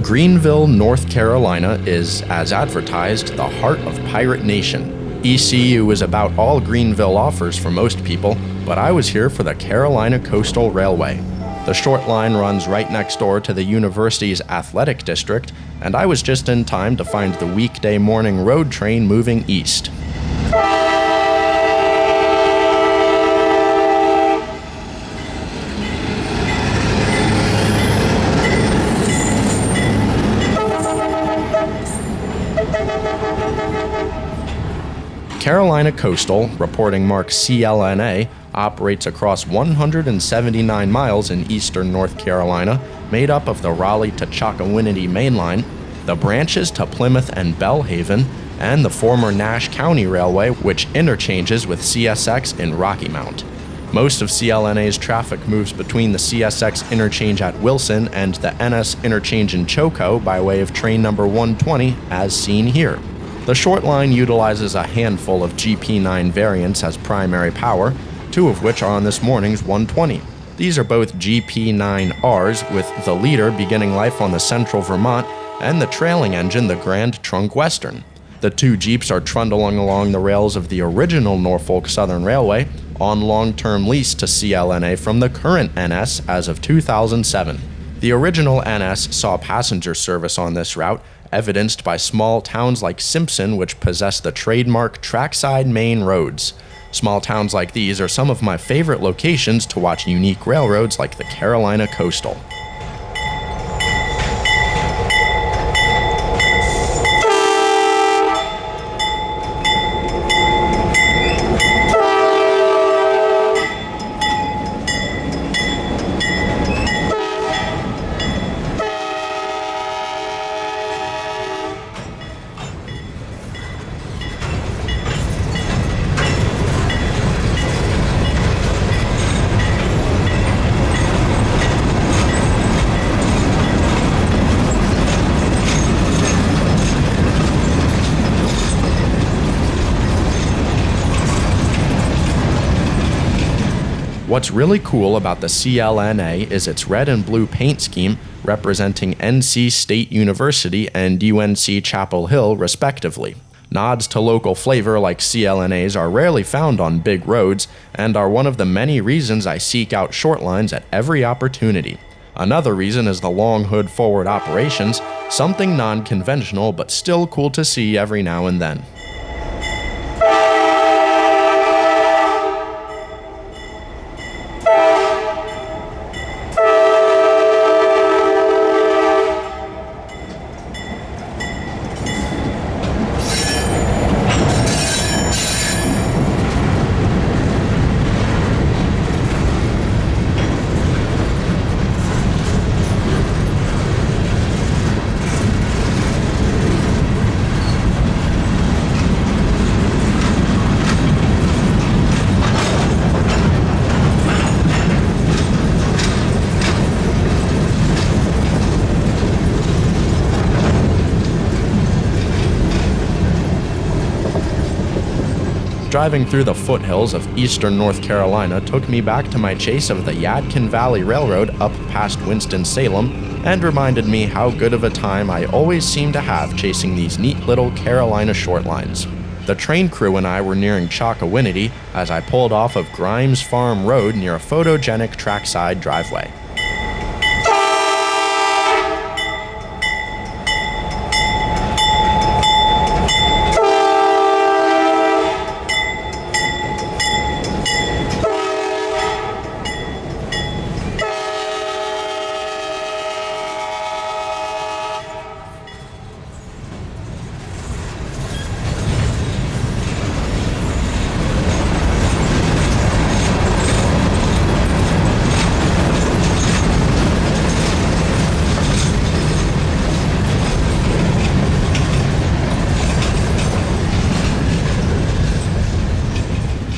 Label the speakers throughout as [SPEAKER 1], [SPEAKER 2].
[SPEAKER 1] Greenville, North Carolina is, as advertised, the heart of Pirate Nation. ECU is about all Greenville offers for most people, but I was here for the Carolina Coastal Railway. The short line runs right next door to the university's athletic district, and I was just in time to find the weekday morning road train moving east. Carolina Coastal, reporting mark CLNA, operates across 179 miles in eastern North Carolina, made up of the Raleigh to Chocowinity Main Line, the branches to Plymouth and Belhaven, and the former Nash County Railway, which interchanges with CSX in Rocky Mount. Most of CLNA's traffic moves between the CSX interchange at Wilson and the NS interchange in Choco by way of train number 120, as seen here. The short line utilizes a handful of GP9 variants as primary power, two of which are on this morning's 120. These are both GP9Rs, with the leader beginning life on the Central Vermont and the trailing engine the Grand Trunk Western. The two Jeeps are trundling along the rails of the original Norfolk Southern Railway on long-term lease to CLNA from the current NS as of 2007. The original NS saw passenger service on this route, evidenced by small towns like Simpson, which possess the trademark trackside main roads. Small towns like these are some of my favorite locations to watch unique railroads like the Carolina Coastal. What's really cool about the CLNA is its red and blue paint scheme representing NC State University and UNC Chapel Hill, respectively. Nods to local flavor like CLNAs are rarely found on big roads and are one of the many reasons I seek out short lines at every opportunity. Another reason is the long hood forward operations, something non-conventional but still cool to see every now and then. Driving through the foothills of eastern North Carolina took me back to my chase of the Yadkin Valley Railroad up past Winston-Salem and reminded me how good of a time I always seem to have chasing these neat little Carolina short lines. The train crew and I were nearing Chocowinity as I pulled off of Grimes Farm Road near a photogenic trackside driveway.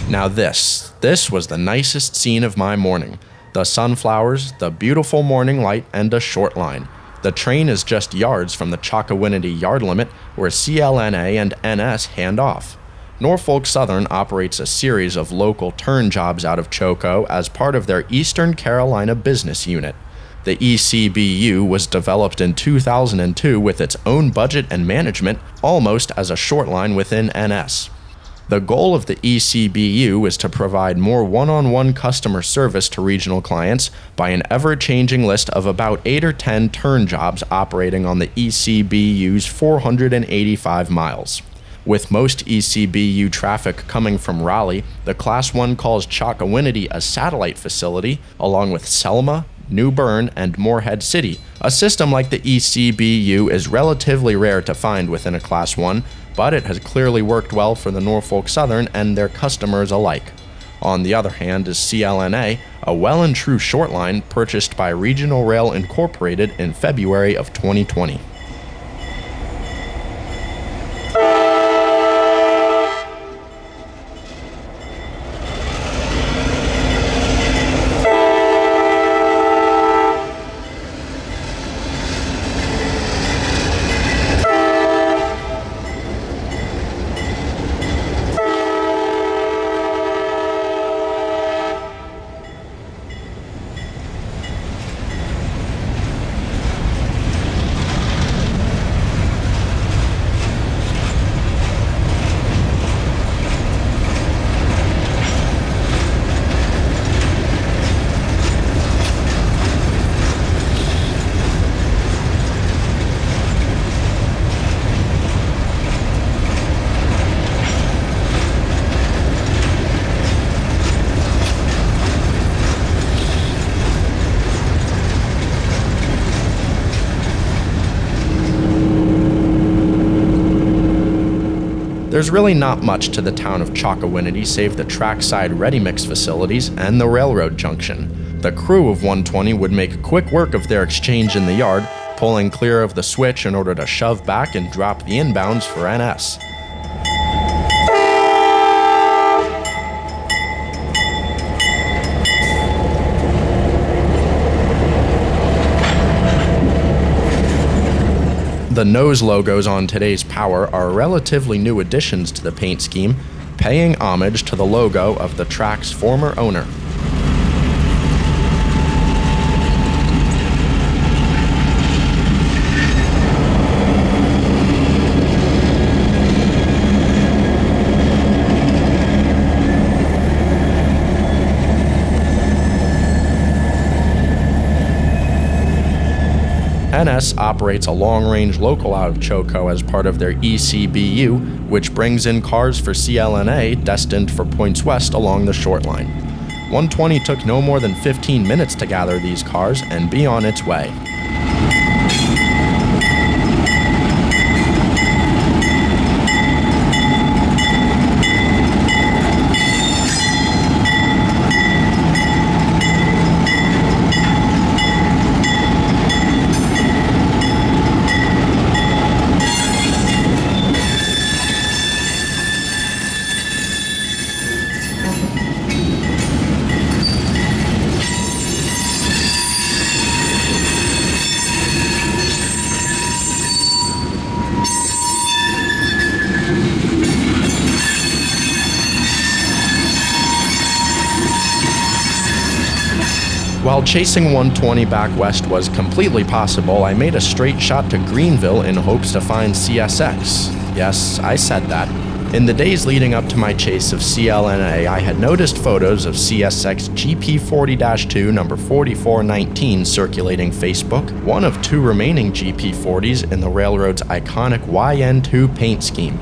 [SPEAKER 1] Now this was the nicest scene of my morning. The sunflowers, the beautiful morning light, and a short line. The train is just yards from the Chocowinity yard limit where CLNA and NS hand off. Norfolk Southern operates a series of local turn jobs out of Choco as part of their Eastern Carolina business unit. The ECBU was developed in 2002 with its own budget and management, almost as a short line within NS. The goal of the ECBU is to provide more one-on-one customer service to regional clients by an ever-changing list of about 8 or 10 turn jobs operating on the ECBU's 485 miles. With most ECBU traffic coming from Raleigh, the Class 1 calls Chocowinity a satellite facility, along with Selma, New Bern, and Morehead City. A system like the ECBU is relatively rare to find within a Class 1, but it has clearly worked well for the Norfolk Southern and their customers alike. On the other hand is CLNA, a well and true short line purchased by Regional Rail Incorporated in February of 2020. There's really not much to the town of Chocowinity save the trackside ready-mix facilities and the railroad junction. The crew of 120 would make quick work of their exchange in the yard, pulling clear of the switch in order to shove back and drop the inbounds for NS. The nose logos on today's Power are relatively new additions to the paint scheme, paying homage to the logo of the track's former owner. NS operates a long-range local out of Choco as part of their ECBU, which brings in cars for CLNA destined for points west along the short line. 120 took no more than 15 minutes to gather these cars and be on its way. While chasing 120 back west was completely possible, I made a straight shot to Greenville in hopes to find CSX. Yes, I said that. In the days leading up to my chase of CLNA, I had noticed photos of CSX GP40-2 number 4419 circulating Facebook, one of two remaining GP40s in the railroad's iconic YN2 paint scheme.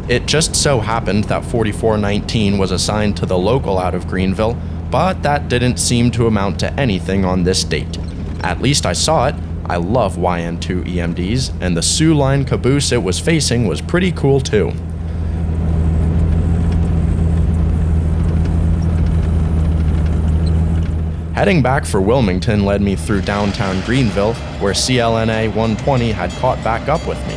[SPEAKER 1] It just so happened that 4419 was assigned to the local out of Greenville, but that didn't seem to amount to anything on this date. At least I saw it. I love YN2 EMDs, and the Sioux Line caboose it was facing was pretty cool too. Heading back for Wilmington led me through downtown Greenville, where CLNA 120 had caught back up with me.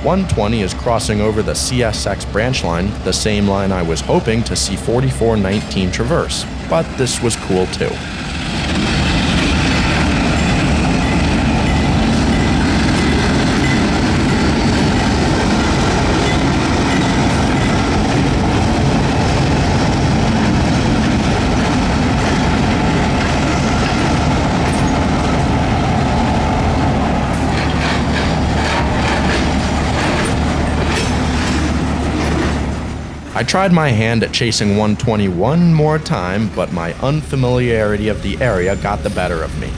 [SPEAKER 1] 120 is crossing over the CSX branch line, the same line I was hoping to see 4419 traverse, but this was cool too. I tried my hand at chasing 120 one more time, but my unfamiliarity of the area got the better of me.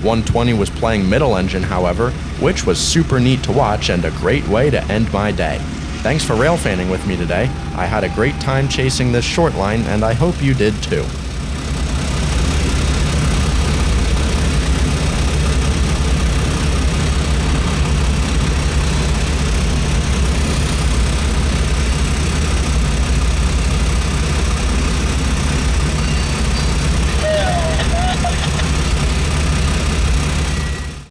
[SPEAKER 1] 120 was playing middle engine, however, which was super neat to watch and a great way to end my day. Thanks for railfanning with me today. I had a great time chasing this short line, and I hope you did too.